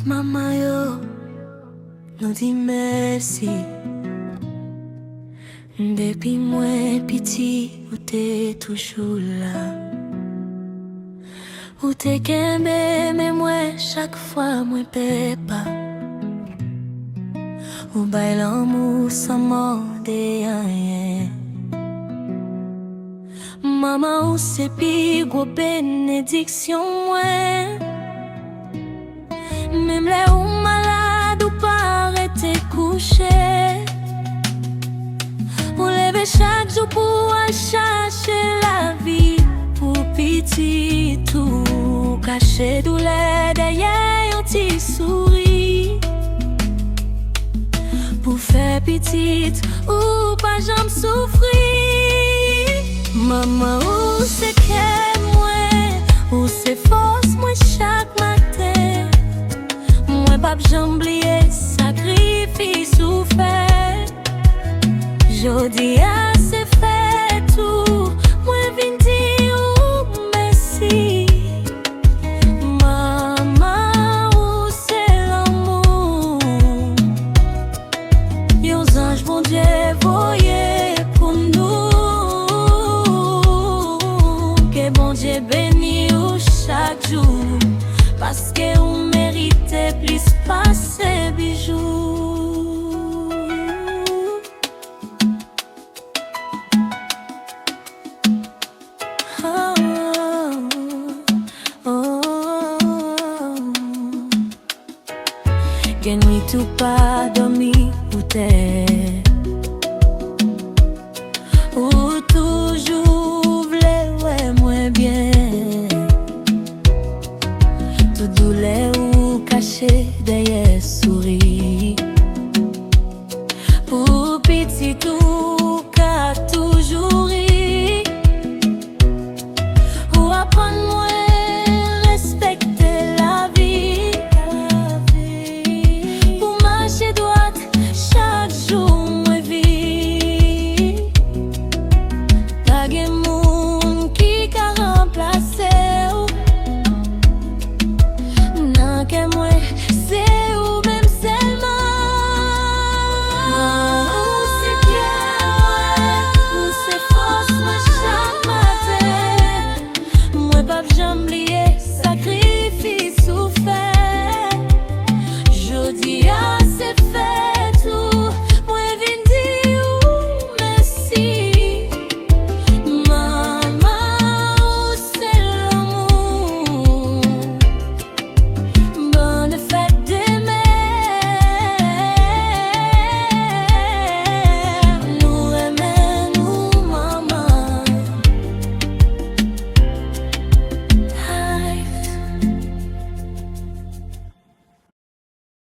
Maman yo, nous dit merci. Depuis moi petit, ou t'es toujours là. Ou t'es qu'aimé, mais moi chaque fois moi paie pas. Ou bail l'amour sans demander rien. Maman ou c'est pire gros bénédiction moi. Même les ou malade ou pas arrêter coucher. Ou lever chaque jour pour aller chercher la vie. Pour petit tout cacher douleur derrière un petit sourire. Pour faire petite ou pas jamais souffrir. Maman ou c'est que moi, ou c'est force moi chaque matin. Moi pas jamais oublier sacrifice ou fait. Jodi a c'est fait tout, moi vinn dire ou merci. Maman ou c'est l'amour. Yon ange bon Dieu voyé pour nous. Que bon Dieu béni ou chaque jour. Parce que on mérite plus passer bijoux. Gen nuit tout pas dormi ou t'es